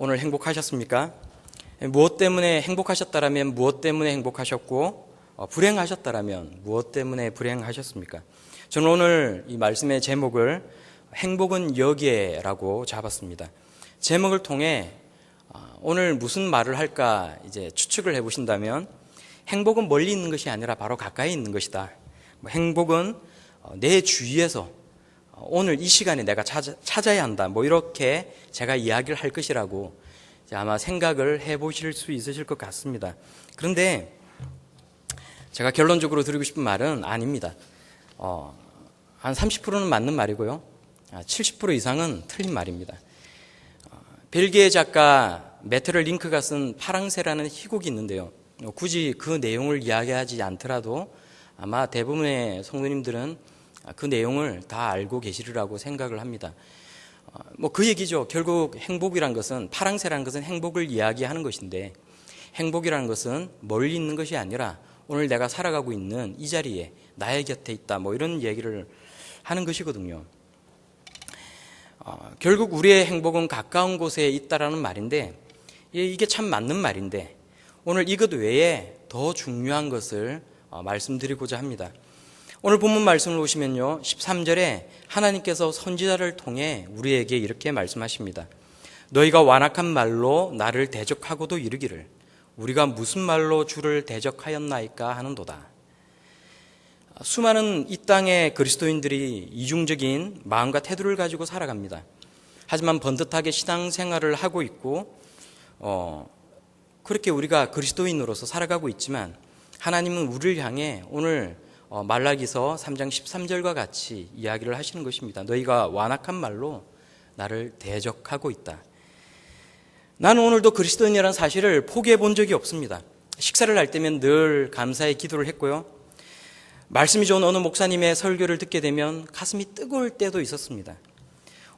오늘 행복하셨습니까? 무엇 때문에 행복하셨다라면 무엇 때문에 행복하셨고, 불행하셨다라면 무엇 때문에 불행하셨습니까? 저는 오늘 이 말씀의 제목을 행복은 여기에라고 잡았습니다. 제목을 통해 오늘 무슨 말을 할까 이제 추측을 해보신다면, 행복은 멀리 있는 것이 아니라 바로 가까이 있는 것이다. 행복은 내 주위에서 오늘 이 시간에 내가 찾아야 한다. 이렇게 제가 이야기를 할 것이라고 아마 생각을 해보실 수 있으실 것 같습니다. 그런데 제가 결론적으로 드리고 싶은 말은 아닙니다. 한 30%는 맞는 말이고요. 70% 이상은 틀린 말입니다. 벨기에 작가 메테르 링크가 쓴 파랑새라는 희곡이 있는데요. 굳이 그 내용을 이야기하지 않더라도 아마 대부분의 성도님들은 그 내용을 다 알고 계시리라고 생각을 합니다. 그 얘기죠. 결국 행복이란 것은, 파랑새라는 것은 행복을 이야기하는 것인데, 행복이라는 것은 멀리 있는 것이 아니라 오늘 내가 살아가고 있는 이 자리에 나의 곁에 있다. 이런 얘기를 하는 것이거든요. 결국 우리의 행복은 가까운 곳에 있다라는 말인데, 이게 참 맞는 말인데, 오늘 이것 외에 더 중요한 것을 말씀드리고자 합니다. 오늘 본문 말씀을 보시면요, 13절에 하나님께서 선지자를 통해 우리에게 이렇게 말씀하십니다. 너희가 완악한 말로 나를 대적하고도 이르기를 우리가 무슨 말로 주를 대적하였나이까 하는도다. 수많은 이 땅의 그리스도인들이 이중적인 마음과 태도를 가지고 살아갑니다. 하지만 번듯하게 신앙생활을 하고 있고 그렇게 우리가 그리스도인으로서 살아가고 있지만, 하나님은 우리를 향해 오늘 말라기서 3장 13절과 같이 이야기를 하시는 것입니다. 너희가 완악한 말로 나를 대적하고 있다. 나는 오늘도 그리스도인이라는 사실을 포기해 본 적이 없습니다. 식사를 할 때면 늘 감사의 기도를 했고요. 말씀이 좋은 어느 목사님의 설교를 듣게 되면 가슴이 뜨거울 때도 있었습니다.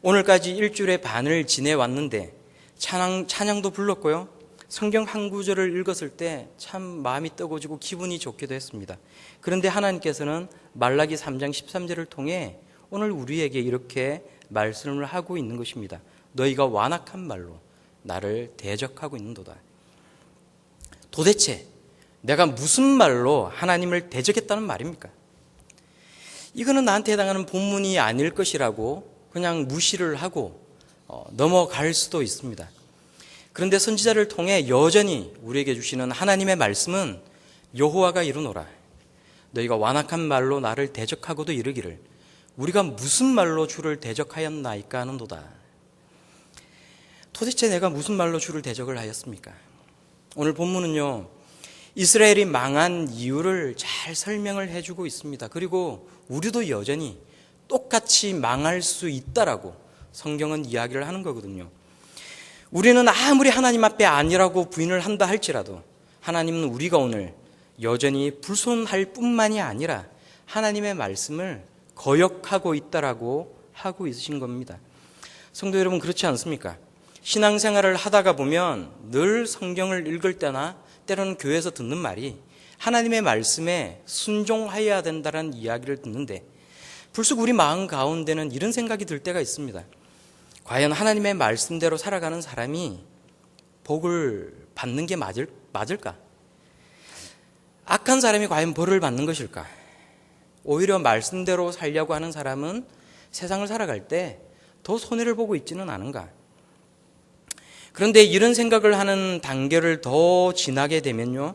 오늘까지 일주일의 반을 지내왔는데 찬양도 불렀고요. 성경 한 구절을 읽었을 때 참 마음이 뜨거워지고 기분이 좋기도 했습니다. 그런데 하나님께서는 말라기 3장 13절을 통해 오늘 우리에게 이렇게 말씀을 하고 있는 것입니다. 너희가 완악한 말로 나를 대적하고 있는도다. 도대체 내가 무슨 말로 하나님을 대적했다는 말입니까? 이거는 나한테 해당하는 본문이 아닐 것이라고 그냥 무시를 하고 넘어갈 수도 있습니다. 그런데 선지자를 통해 여전히 우리에게 주시는 하나님의 말씀은 여호와가 이르노라. 너희가 완악한 말로 나를 대적하고도 이르기를 우리가 무슨 말로 주를 대적하였나이까 하는도다. 도대체 내가 무슨 말로 주를 대적을 하였습니까? 오늘 본문은요, 이스라엘이 망한 이유를 잘 설명을 해주고 있습니다. 그리고 우리도 여전히 똑같이 망할 수 있다라고 성경은 이야기를 하는 거거든요. 우리는 아무리 하나님 앞에 아니라고 부인을 한다 할지라도 하나님은 우리가 오늘 여전히 불손할 뿐만이 아니라 하나님의 말씀을 거역하고 있다라고 하고 있으신 겁니다. 성도 여러분, 그렇지 않습니까? 신앙생활을 하다가 보면 늘 성경을 읽을 때나 때로는 교회에서 듣는 말이 하나님의 말씀에 순종해야 된다는 이야기를 듣는데, 불쑥 우리 마음 가운데는 이런 생각이 들 때가 있습니다. 과연 하나님의 말씀대로 살아가는 사람이 복을 받는 게 맞을까? 악한 사람이 과연 벌을 받는 것일까? 오히려 말씀대로 살려고 하는 사람은 세상을 살아갈 때 더 손해를 보고 있지는 않은가? 그런데 이런 생각을 하는 단계를 더 지나게 되면요,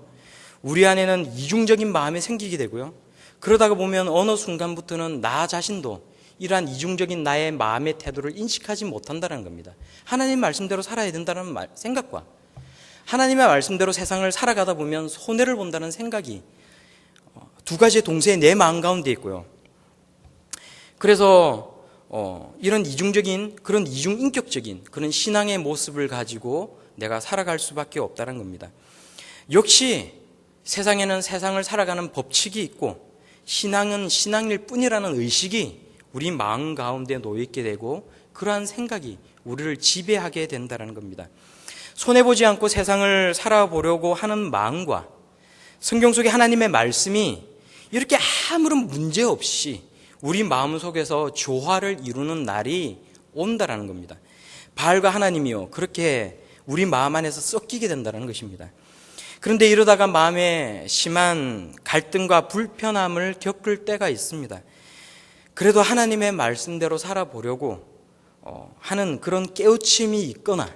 우리 안에는 이중적인 마음이 생기게 되고요. 그러다가 보면 어느 순간부터는 나 자신도 이러한 이중적인 나의 마음의 태도를 인식하지 못한다는 겁니다. 하나님 말씀대로 살아야 된다는 생각과 하나님의 말씀대로 세상을 살아가다 보면 손해를 본다는 생각이 두 가지의 동시에 내 마음 가운데 있고요. 그래서 이런 이중적인, 그런 이중인격적인 그런 신앙의 모습을 가지고 내가 살아갈 수밖에 없다는 겁니다. 역시 세상에는 세상을 살아가는 법칙이 있고 신앙은 신앙일 뿐이라는 의식이 우리 마음 가운데 놓여있게 되고, 그러한 생각이 우리를 지배하게 된다는 겁니다. 손해보지 않고 세상을 살아보려고 하는 마음과 성경 속의 하나님의 말씀이 이렇게 아무런 문제 없이 우리 마음속에서 조화를 이루는 날이 온다라는 겁니다. 바알과 하나님이요, 그렇게 우리 마음 안에서 섞이게 된다는 것입니다. 그런데 이러다가 마음에 심한 갈등과 불편함을 겪을 때가 있습니다. 그래도 하나님의 말씀대로 살아보려고 하는 그런 깨우침이 있거나,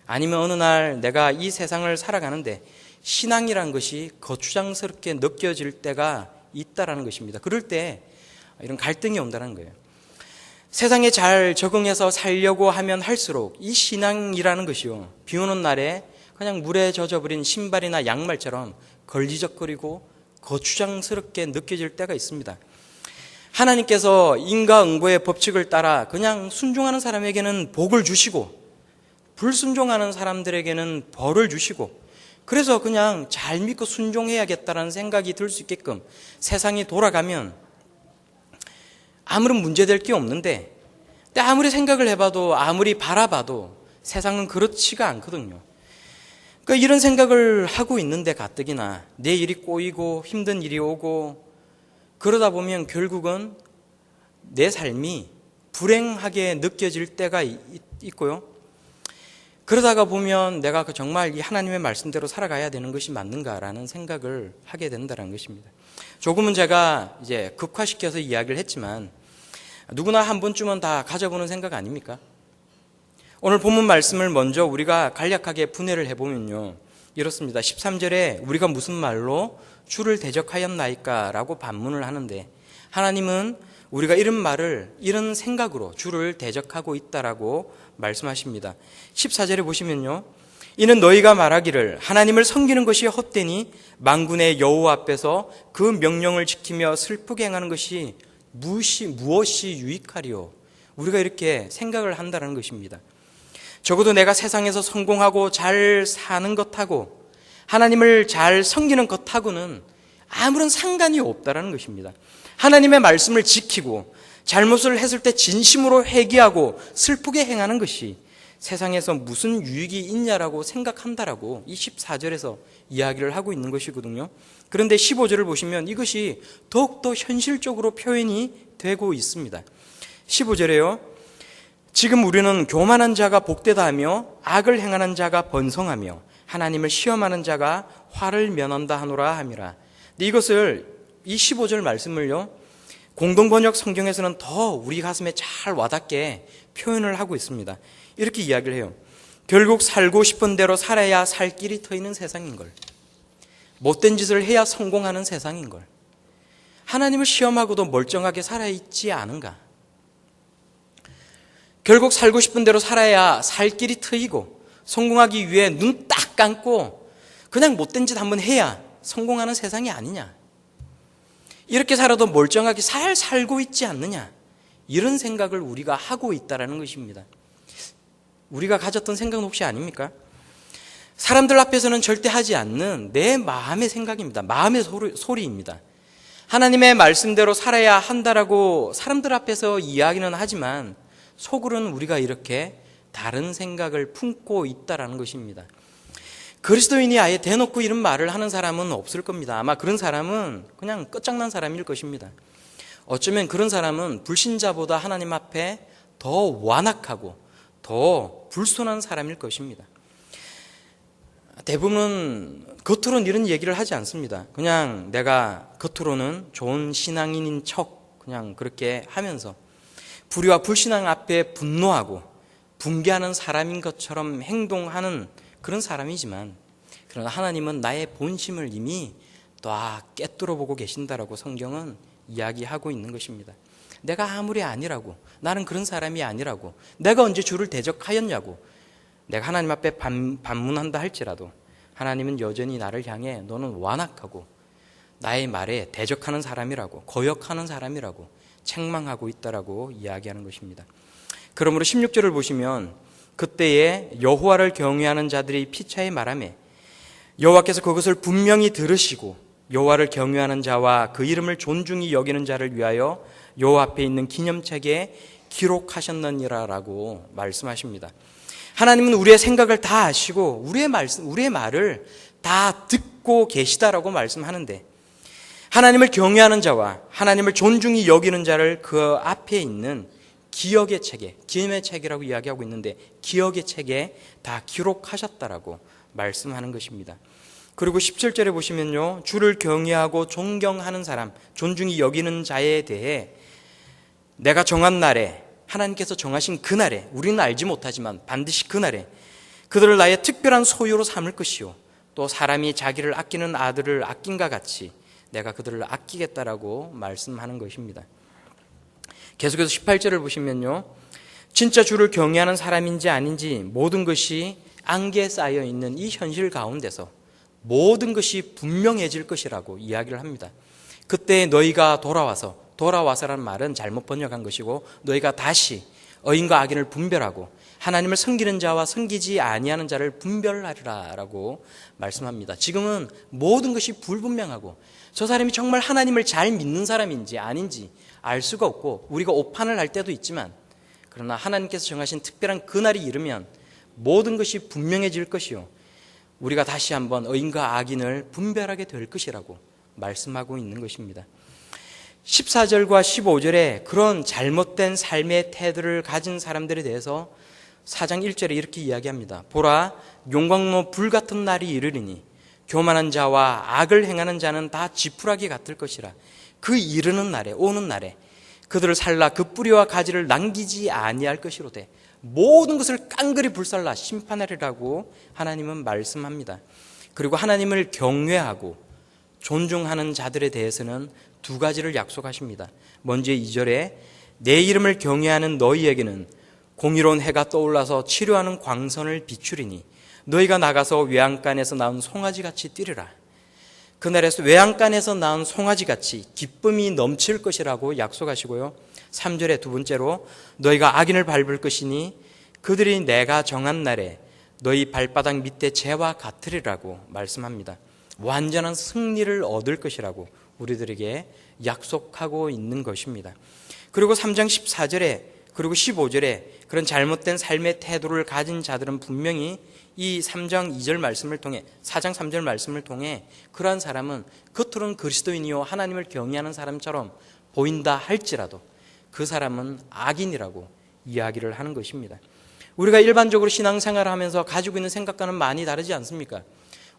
아니면 어느 날 내가 이 세상을 살아가는데 신앙이란 것이 거추장스럽게 느껴질 때가 있다라는 것입니다. 그럴 때 이런 갈등이 온다는 거예요. 세상에 잘 적응해서 살려고 하면 할수록 이 신앙이라는 것이요, 비 오는 날에 그냥 물에 젖어버린 신발이나 양말처럼 걸리적거리고 거추장스럽게 느껴질 때가 있습니다. 하나님께서 인과응보의 법칙을 따라 그냥 순종하는 사람에게는 복을 주시고 불순종하는 사람들에게는 벌을 주시고, 그래서 그냥 잘 믿고 순종해야겠다라는 생각이 들 수 있게끔 세상이 돌아가면 아무런 문제될 게 없는데, 아무리 생각을 해봐도 아무리 바라봐도 세상은 그렇지가 않거든요. 그러니까 이런 생각을 하고 있는데 가뜩이나 내 일이 꼬이고 힘든 일이 오고, 그러다 보면 결국은 내 삶이 불행하게 느껴질 때가 있고요. 그러다가 보면 내가 정말 이 하나님의 말씀대로 살아가야 되는 것이 맞는가라는 생각을 하게 된다는 것입니다. 조금은 제가 이제 극화시켜서 이야기를 했지만 누구나 한 번쯤은 다 가져보는 생각 아닙니까? 오늘 본문 말씀을 먼저 우리가 간략하게 분해를 해보면요, 이렇습니다. 13절에 우리가 무슨 말로 주를 대적하였나이까 라고 반문을 하는데, 하나님은 우리가 이런 말을 이런 생각으로 주를 대적하고 있다라고 말씀하십니다. 14절에 보시면요, 이는 너희가 말하기를 하나님을 섬기는 것이 헛되니 만군의 여호와 앞에서 그 명령을 지키며 슬프게 행하는 것이 무엇이 유익하리요. 우리가 이렇게 생각을 한다는 것입니다. 적어도 내가 세상에서 성공하고 잘 사는 것하고 하나님을 잘 섬기는 것하고는 아무런 상관이 없다는 것입니다. 하나님의 말씀을 지키고 잘못을 했을 때 진심으로 회개하고 슬프게 행하는 것이 세상에서 무슨 유익이 있냐라고 생각한다라고 이 14절에서 이야기를 하고 있는 것이거든요. 그런데 15절을 보시면 이것이 더욱더 현실적으로 표현이 되고 있습니다. 15절에요, 지금 우리는 교만한 자가 복되다 하며 악을 행하는 자가 번성하며 하나님을 시험하는 자가 화를 면한다 하노라 함이라. 근데 이것을 이 15절 말씀을요, 공동번역 성경에서는 더 우리 가슴에 잘 와닿게 표현을 하고 있습니다. 이렇게 이야기를 해요. 결국 살고 싶은 대로 살아야 살 길이 트이는 세상인걸. 못된 짓을 해야 성공하는 세상인걸. 하나님을 시험하고도 멀쩡하게 살아있지 않은가. 결국 살고 싶은 대로 살아야 살 길이 트이고 성공하기 위해 눈 딱 감고 그냥 못된 짓 한번 해야 성공하는 세상이 아니냐. 이렇게 살아도 멀쩡하게 잘 살고 있지 않느냐. 이런 생각을 우리가 하고 있다는 것입니다. 우리가 가졌던 생각은 혹시 아닙니까? 사람들 앞에서는 절대 하지 않는 내 마음의 생각입니다. 마음의 소리입니다. 하나님의 말씀대로 살아야 한다라고 사람들 앞에서 이야기는 하지만 속으로는 우리가 이렇게 다른 생각을 품고 있다라는 것입니다. 그리스도인이 아예 대놓고 이런 말을 하는 사람은 없을 겁니다. 아마 그런 사람은 그냥 끝장난 사람일 것입니다. 어쩌면 그런 사람은 불신자보다 하나님 앞에 더 완악하고 더 불손한 사람일 것입니다. 대부분은 겉으로는 이런 얘기를 하지 않습니다. 그냥 내가 겉으로는 좋은 신앙인인 척 그냥 그렇게 하면서 불의와 불신앙 앞에 분노하고 붕괴하는 사람인 것처럼 행동하는 그런 사람이지만, 그러나 하나님은 나의 본심을 이미 다 꿰뚫어 보고 계신다라고 성경은 이야기하고 있는 것입니다. 내가 아무리 아니라고, 나는 그런 사람이 아니라고, 내가 언제 주를 대적하였냐고, 내가 하나님 앞에 반문한다 할지라도 하나님은 여전히 나를 향해 너는 완악하고 나의 말에 대적하는 사람이라고, 거역하는 사람이라고 책망하고 있다라고 이야기하는 것입니다. 그러므로 16절을 보시면 그때에 여호와를 경외하는 자들이 피차에 말하매 여호와께서 그것을 분명히 들으시고 여호와를 경외하는 자와 그 이름을 존중히 여기는 자를 위하여 여호와 앞에 있는 기념책에 기록하셨느니라라고 말씀하십니다. 하나님은 우리의 생각을 다 아시고 우리의 말을 다 듣고 계시다라고 말씀하는데, 하나님을 경외하는 자와 하나님을 존중히 여기는 자를 그 앞에 있는 기억의 책에, 기념의 책이라고 이야기하고 있는데 기억의 책에 다 기록하셨다라고 말씀하는 것입니다. 그리고 17절에 보시면요, 주를 경외하고 존경하는 사람, 존중히 여기는 자에 대해 내가 정한 날에, 하나님께서 정하신 그날에, 우리는 알지 못하지만 반드시 그날에 그들을 나의 특별한 소유로 삼을 것이요, 또 사람이 자기를 아끼는 아들을 아낀가 같이 내가 그들을 아끼겠다라고 말씀하는 것입니다. 계속해서 18절을 보시면요, 진짜 주를 경외하는 사람인지 아닌지 모든 것이 안개에 쌓여 있는 이 현실 가운데서 모든 것이 분명해질 것이라고 이야기를 합니다. 그때 너희가 돌아와서라는 말은 잘못 번역한 것이고, 너희가 다시 의인과 악인을 분별하고 하나님을 섬기는 자와 섬기지 아니하는 자를 분별하리라라고 말씀합니다. 지금은 모든 것이 불분명하고 저 사람이 정말 하나님을 잘 믿는 사람인지 아닌지 알 수가 없고, 우리가 오판을 할 때도 있지만, 그러나 하나님께서 정하신 특별한 그날이 이르면 모든 것이 분명해질 것이요, 우리가 다시 한번 의인과 악인을 분별하게 될 것이라고 말씀하고 있는 것입니다. 14절과 15절에 그런 잘못된 삶의 태도를 가진 사람들에 대해서 4장 1절에 이렇게 이야기합니다. 보라, 용광로 불같은 날이 이르리니 교만한 자와 악을 행하는 자는 다 지푸라기 같을 것이라. 그 이르는 날에, 오는 날에 그들을 살라 그 뿌리와 가지를 남기지 아니할 것이로되 모든 것을 깡그리 불살라 심판하리라고 하나님은 말씀합니다. 그리고 하나님을 경외하고 존중하는 자들에 대해서는 두 가지를 약속하십니다. 먼저 2절에 내 이름을 경외하는 너희에게는 공의로운 해가 떠올라서 치료하는 광선을 비추리니 너희가 나가서 외양간에서 나온 송아지같이 뛰리라. 그날에서 외양간에서 나온 송아지같이 기쁨이 넘칠 것이라고 약속하시고요, 3절에 두 번째로 너희가 악인을 밟을 것이니 그들이 내가 정한 날에 너희 발바닥 밑에 재와 같으리라고 말씀합니다. 완전한 승리를 얻을 것이라고 우리들에게 약속하고 있는 것입니다. 그리고 3장 14절에 그리고 15절에 그런 잘못된 삶의 태도를 가진 자들은 분명히 이 3장 2절 말씀을 통해, 4장 3절 말씀을 통해 그러한 사람은 겉으로는 그리스도인이요 하나님을 경외하는 사람처럼 보인다 할지라도 그 사람은 악인이라고 이야기를 하는 것입니다. 우리가 일반적으로 신앙생활을 하면서 가지고 있는 생각과는 많이 다르지 않습니까?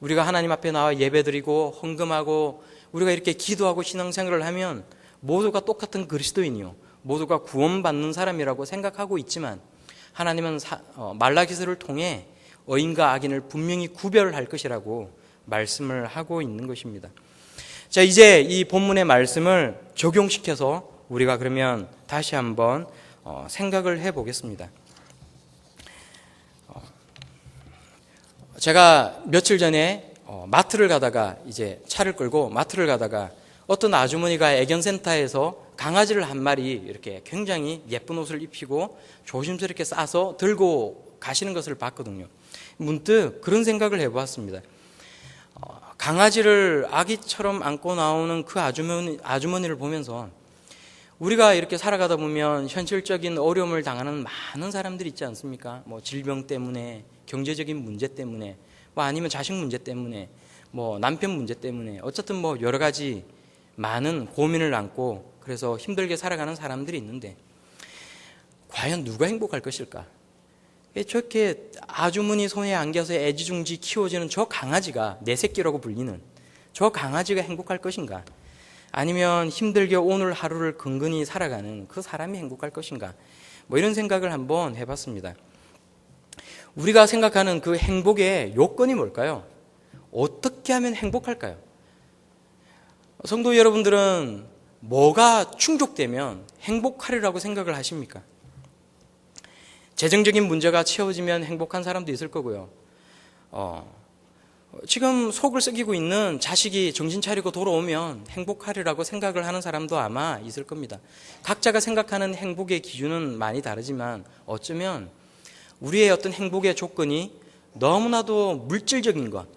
우리가 하나님 앞에 나와 예배드리고 헌금하고 우리가 이렇게 기도하고 신앙생활을 하면 모두가 똑같은 그리스도인이요, 모두가 구원받는 사람이라고 생각하고 있지만, 하나님은 말라기서를 통해 의인과 악인을 분명히 구별할 것이라고 말씀을 하고 있는 것입니다. 자, 이제 이 본문의 말씀을 적용시켜서 우리가 그러면 다시 한번 생각을 해보겠습니다. 제가 며칠 전에 마트를 가다가, 이제 차를 끌고 마트를 가다가 어떤 아주머니가 애견센터에서 강아지를 한 마리 이렇게 굉장히 예쁜 옷을 입히고 조심스럽게 싸서 들고 가시는 것을 봤거든요. 문득 그런 생각을 해보았습니다. 강아지를 아기처럼 안고 나오는 그 아주머니를 보면서 우리가 이렇게 살아가다 보면 현실적인 어려움을 당하는 많은 사람들이 있지 않습니까? 뭐 질병 때문에, 경제적인 문제 때문에, 뭐 아니면 자식 문제 때문에, 뭐 남편 문제 때문에, 어쨌든 뭐 여러 가지 많은 고민을 안고 그래서 힘들게 살아가는 사람들이 있는데, 과연 누가 행복할 것일까? 저렇게 아주머니 손에 안겨서 애지중지 키워지는 저 강아지가, 내 새끼라고 불리는 저 강아지가 행복할 것인가? 아니면 힘들게 오늘 하루를 근근히 살아가는 그 사람이 행복할 것인가? 뭐 이런 생각을 한번 해봤습니다. 우리가 생각하는 그 행복의 요건이 뭘까요? 어떻게 하면 행복할까요? 성도 여러분들은 뭐가 충족되면 행복하리라고 생각을 하십니까? 재정적인 문제가 채워지면 행복한 사람도 있을 거고요. 지금 속을 썩이고 있는 자식이 정신 차리고 돌아오면 행복하리라고 생각을 하는 사람도 아마 있을 겁니다. 각자가 생각하는 행복의 기준은 많이 다르지만 어쩌면 우리의 어떤 행복의 조건이 너무나도 물질적인 것,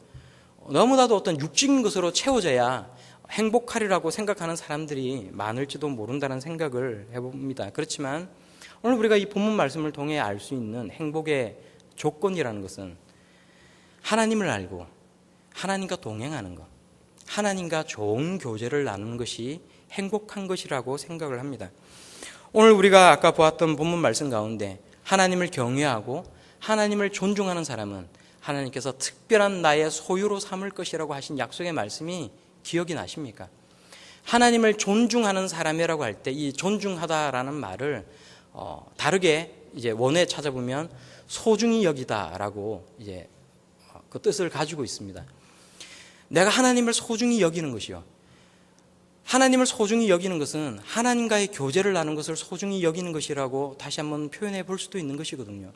너무나도 어떤 육적인 것으로 채워져야 행복하리라고 생각하는 사람들이 많을지도 모른다는 생각을 해봅니다. 그렇지만 오늘 우리가 이 본문 말씀을 통해 알 수 있는 행복의 조건이라는 것은 하나님을 알고 하나님과 동행하는 것, 하나님과 좋은 교제를 나누는 것이 행복한 것이라고 생각을 합니다. 오늘 우리가 아까 보았던 본문 말씀 가운데 하나님을 경외하고 하나님을 존중하는 사람은 하나님께서 특별한 나의 소유로 삼을 것이라고 하신 약속의 말씀이 기억이 나십니까? 하나님을 존중하는 사람이라고 할 때 이 존중하다라는 말을 다르게 이제 원어에 찾아보면 소중히 여기다라고 이제 그 뜻을 가지고 있습니다. 내가 하나님을 소중히 여기는 것이요. 하나님을 소중히 여기는 것은 하나님과의 교제를 나눈 것을 소중히 여기는 것이라고 다시 한번 표현해 볼 수도 있는 것이거든요.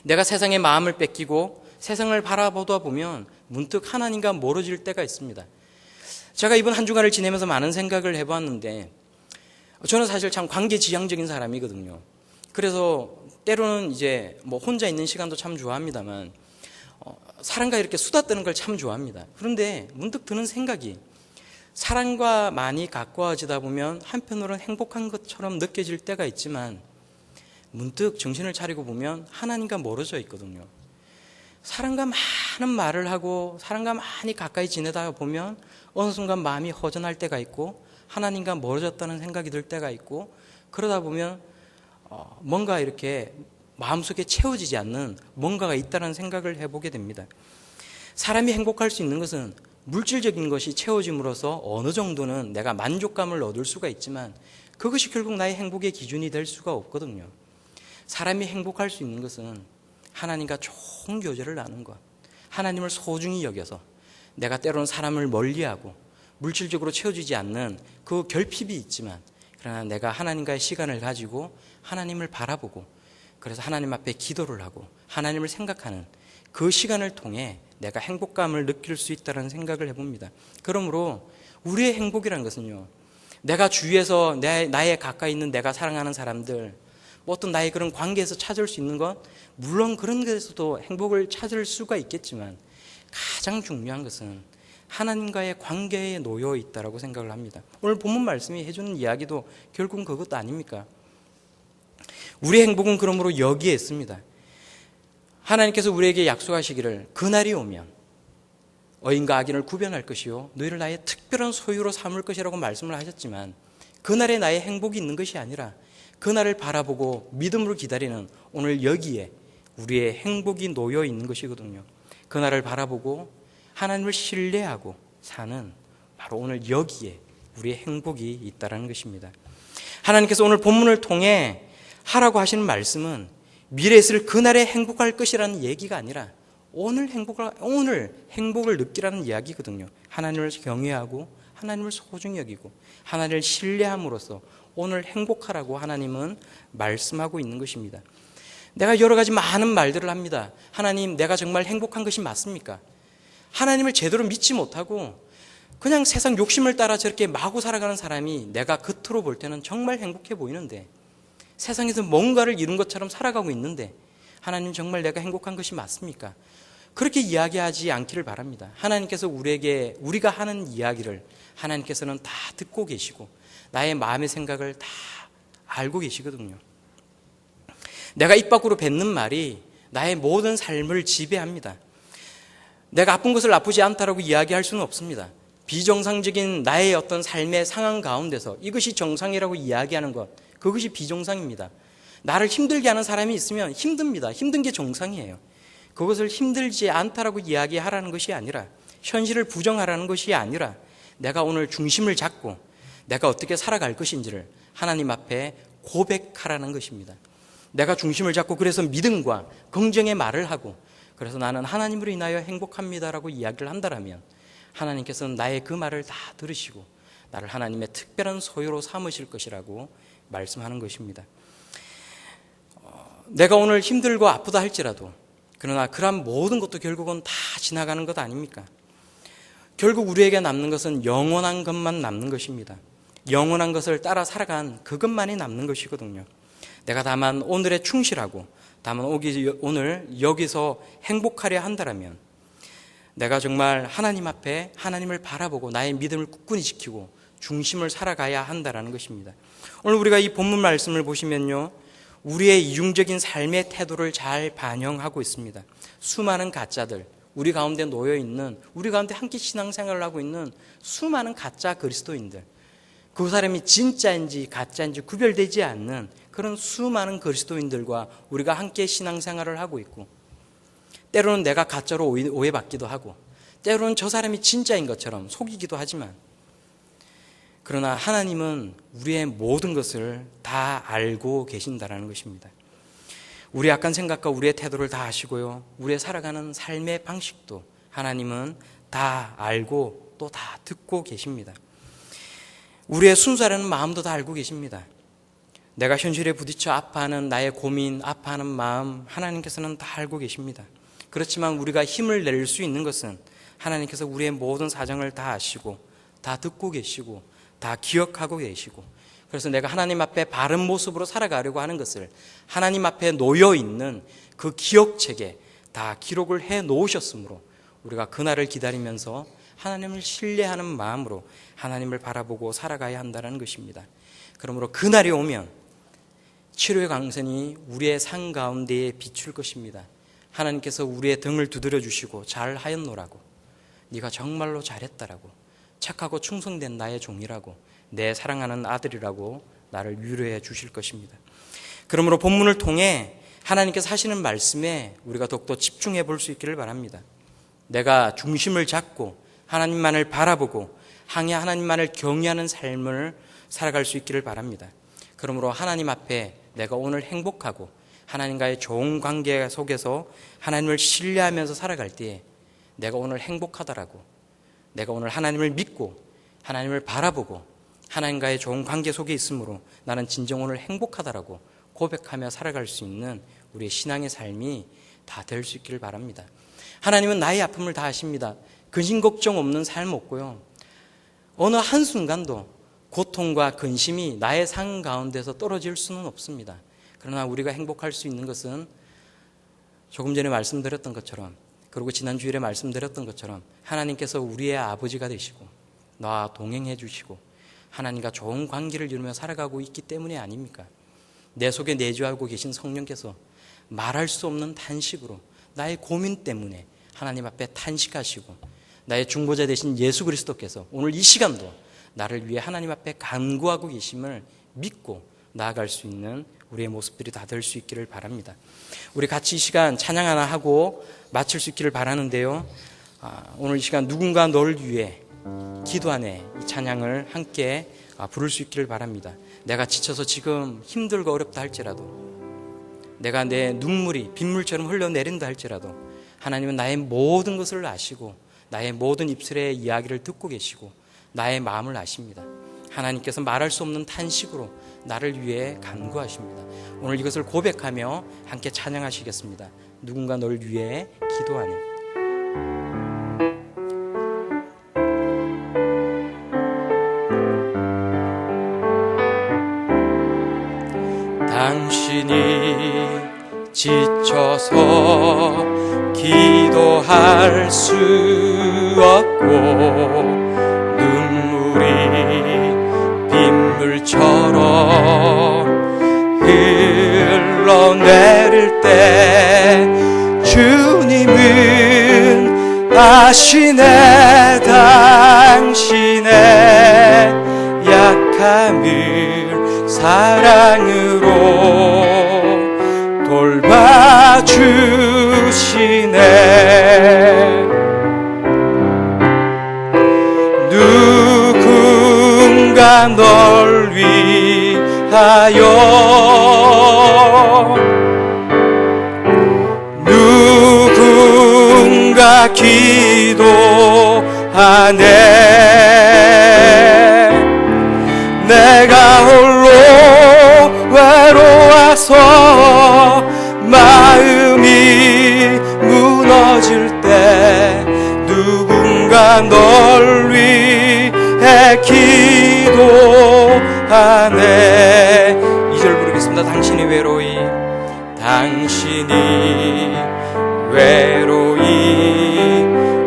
내가 세상의 마음을 뺏기고 세상을 바라보다 보면 문득 하나님과 멀어질 때가 있습니다. 제가 이번 한 주간을 지내면서 많은 생각을 해보았는데 저는 사실 참 관계지향적인 사람이거든요. 그래서 때로는 이제 뭐 혼자 있는 시간도 참 좋아합니다만 사람과 이렇게 수다 떠는 걸 참 좋아합니다. 그런데 문득 드는 생각이 사람과 많이 가까워지다 보면 한편으로는 행복한 것처럼 느껴질 때가 있지만 문득 정신을 차리고 보면 하나님과 멀어져 있거든요. 사람과 많은 말을 하고 사람과 많이 가까이 지내다 보면 어느 순간 마음이 허전할 때가 있고 하나님과 멀어졌다는 생각이 들 때가 있고 그러다 보면 뭔가 이렇게 마음속에 채워지지 않는 뭔가가 있다는 생각을 해보게 됩니다. 사람이 행복할 수 있는 것은 물질적인 것이 채워짐으로써 어느 정도는 내가 만족감을 얻을 수가 있지만 그것이 결국 나의 행복의 기준이 될 수가 없거든요. 사람이 행복할 수 있는 것은 하나님과 좋은 교제를 나누는 것, 하나님을 소중히 여겨서 내가 때로는 사람을 멀리하고 물질적으로 채워지지 않는 그 결핍이 있지만 그러나 내가 하나님과의 시간을 가지고 하나님을 바라보고 그래서 하나님 앞에 기도를 하고 하나님을 생각하는 그 시간을 통해 내가 행복감을 느낄 수 있다는 생각을 해봅니다. 그러므로 우리의 행복이라는 것은요, 내가 주위에서 나의 가까이 있는 내가 사랑하는 사람들, 뭐 어떤 나의 그런 관계에서 찾을 수 있는 것, 물론 그런 것에서도 행복을 찾을 수가 있겠지만 가장 중요한 것은 하나님과의 관계에 놓여 있다고 생각을 합니다. 오늘 본문 말씀이 해주는 이야기도 결국은 그것도 아닙니까? 우리의 행복은 그러므로 여기에 있습니다. 하나님께서 우리에게 약속하시기를 그날이 오면 의인과 악인을 구별할 것이요 너희를 나의 특별한 소유로 삼을 것이라고 말씀을 하셨지만 그날에 나의 행복이 있는 것이 아니라 그날을 바라보고 믿음으로 기다리는 오늘 여기에 우리의 행복이 놓여 있는 것이거든요. 그날을 바라보고 하나님을 신뢰하고 사는 바로 오늘 여기에 우리의 행복이 있다는 것입니다. 하나님께서 오늘 본문을 통해 하라고 하시는 말씀은 미래에 있을 그날에 행복할 것이라는 얘기가 아니라 오늘 행복을 느끼라는 이야기거든요. 하나님을 경외하고 하나님을 소중히 여기고 하나님을 신뢰함으로써 오늘 행복하라고 하나님은 말씀하고 있는 것입니다. 내가 여러 가지 많은 말들을 합니다. 하나님, 내가 정말 행복한 것이 맞습니까? 하나님을 제대로 믿지 못하고 그냥 세상 욕심을 따라 저렇게 마구 살아가는 사람이 내가 겉으로 볼 때는 정말 행복해 보이는데 세상에서 뭔가를 이룬 것처럼 살아가고 있는데 하나님 정말 내가 행복한 것이 맞습니까? 그렇게 이야기하지 않기를 바랍니다. 하나님께서 우리가 하는 이야기를 하나님께서는 다 듣고 계시고 나의 마음의 생각을 다 알고 계시거든요. 내가 입 밖으로 뱉는 말이 나의 모든 삶을 지배합니다. 내가 아픈 것을 아프지 않다라고 이야기할 수는 없습니다. 비정상적인 나의 어떤 삶의 상황 가운데서 이것이 정상이라고 이야기하는 것, 그것이 비정상입니다. 나를 힘들게 하는 사람이 있으면 힘듭니다. 힘든 게 정상이에요. 그것을 힘들지 않다라고 이야기하라는 것이 아니라 현실을 부정하라는 것이 아니라 내가 오늘 중심을 잡고 내가 어떻게 살아갈 것인지를 하나님 앞에 고백하라는 것입니다. 내가 중심을 잡고 그래서 믿음과 긍정의 말을 하고 그래서 나는 하나님으로 인하여 행복합니다라고 이야기를 한다면 하나님께서는 나의 그 말을 다 들으시고 나를 하나님의 특별한 소유로 삼으실 것이라고 말씀하는 것입니다. 내가 오늘 힘들고 아프다 할지라도 그러나 그런 모든 것도 결국은 다 지나가는 것 아닙니까? 결국 우리에게 남는 것은 영원한 것만 남는 것입니다. 영원한 것을 따라 살아간 그것만이 남는 것이거든요. 내가 다만 오늘에 충실하고 다만 오늘 여기서 행복하려 한다면 내가 정말 하나님 앞에 하나님을 바라보고 나의 믿음을 굳건히 지키고 중심을 살아가야 한다는 것입니다. 오늘 우리가 이 본문 말씀을 보시면요, 우리의 이중적인 삶의 태도를 잘 반영하고 있습니다. 수많은 가짜들, 우리 가운데 놓여있는, 우리 가운데 함께 신앙생활을 하고 있는 수많은 가짜 그리스도인들, 그 사람이 진짜인지 가짜인지 구별되지 않는 그런 수많은 그리스도인들과 우리가 함께 신앙생활을 하고 있고, 때로는 내가 가짜로 오해받기도 하고, 때로는 저 사람이 진짜인 것처럼 속이기도 하지만, 그러나 하나님은 우리의 모든 것을 다 알고 계신다는 것입니다. 우리의 악한 생각과 우리의 태도를 다 아시고요, 우리의 살아가는 삶의 방식도 하나님은 다 알고 또 다 듣고 계십니다. 우리의 순수하려는 마음도 다 알고 계십니다. 내가 현실에 부딪혀 아파하는 나의 고민, 아파하는 마음, 하나님께서는 다 알고 계십니다. 그렇지만 우리가 힘을 낼 수 있는 것은 하나님께서 우리의 모든 사정을 다 아시고 다 듣고 계시고 다 기억하고 계시고, 그래서 내가 하나님 앞에 바른 모습으로 살아가려고 하는 것을 하나님 앞에 놓여있는 그 기억책에 다 기록을 해 놓으셨으므로 우리가 그날을 기다리면서 하나님을 신뢰하는 마음으로 하나님을 바라보고 살아가야 한다는 것입니다. 그러므로 그날이 오면 치료의 광선이 우리의 삶 가운데에 비출 것입니다. 하나님께서 우리의 등을 두드려 주시고 잘하였노라고, 네가 정말로 잘했다라고, 착하고 충성된 나의 종이라고, 내 사랑하는 아들이라고 나를 위로해 주실 것입니다. 그러므로 본문을 통해 하나님께서 하시는 말씀에 우리가 더욱더 집중해 볼 수 있기를 바랍니다. 내가 중심을 잡고 하나님만을 바라보고 하나님만을 경외하는 삶을 살아갈 수 있기를 바랍니다. 그러므로 하나님 앞에 내가 오늘 행복하고 하나님과의 좋은 관계 속에서 하나님을 신뢰하면서 살아갈 때에 내가 오늘 행복하다라고, 내가 오늘 하나님을 믿고 하나님을 바라보고 하나님과의 좋은 관계 속에 있으므로 나는 진정 오늘 행복하다라고 고백하며 살아갈 수 있는 우리의 신앙의 삶이 다 될 수 있기를 바랍니다. 하나님은 나의 아픔을 다 아십니다. 근심 걱정 없는 삶 없고요, 어느 한순간도 고통과 근심이 나의 삶 가운데서 떨어질 수는 없습니다. 그러나 우리가 행복할 수 있는 것은 조금 전에 말씀드렸던 것처럼, 그리고 지난 주일에 말씀드렸던 것처럼 하나님께서 우리의 아버지가 되시고 나와 동행해 주시고 하나님과 좋은 관계를 이루며 살아가고 있기 때문이 아닙니까? 내 속에 내주하고 계신 성령께서 말할 수 없는 탄식으로 나의 고민 때문에 하나님 앞에 탄식하시고, 나의 중보자 되신 예수 그리스도께서 오늘 이 시간도 나를 위해 하나님 앞에 간구하고 계심을 믿고 나아갈 수 있는 우리의 모습들이 다 될 수 있기를 바랍니다. 우리 같이 이 시간 찬양 하나 하고 마칠 수 있기를 바라는데요, 오늘 이 시간 누군가 널 위해 기도 안에 이 찬양을 함께 부를 수 있기를 바랍니다. 내가 지쳐서 지금 힘들고 어렵다 할지라도, 내가 내 눈물이 빗물처럼 흘러내린다 할지라도 하나님은 나의 모든 것을 아시고 나의 모든 입술의 이야기를 듣고 계시고 나의 마음을 아십니다. 하나님께서 말할 수 없는 탄식으로 나를 위해 간구하십니다. 오늘 이것을 고백하며 함께 찬양하시겠습니다. 누군가 널 위해 기도하네. 당신이 지쳐서 기도할 수 없고 눈물이 빗물처럼 흘러내릴 때 주님은 아시네. 당신의 약함을 사랑으로 돌봐주시네. 누군가 널 위하여, 누군가 기도하네. 내가 홀로 외로워서 마음이 무너질 때 누군가 널 위해 기도하네. 2절 부르겠습니다. 당신이 외로이, 당신이 외로이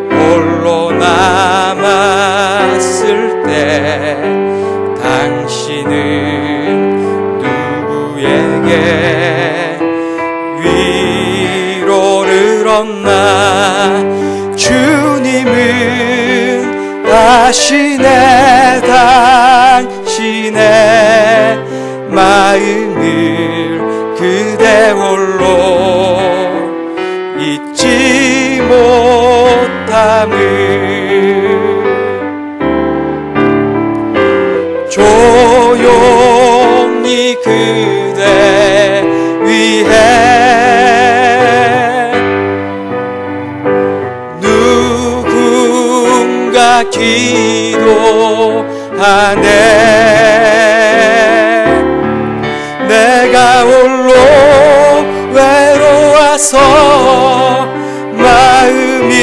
홀로 남았을 때 당신은 누구에게 위로를 얻나. 주님은 아시네. 당신의 당신의 마음을 그대 홀로 잊지 못함을 조용히 그대 위해 누군가 기도하네. 내가 홀로 외로워서 마음이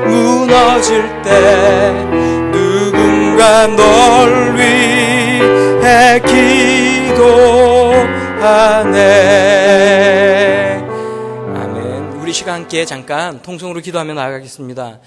무너질 때 누군가 널 위해 기도하네. 아멘. 우리 시간 함께 잠깐 통성으로 기도하며 나아가겠습니다.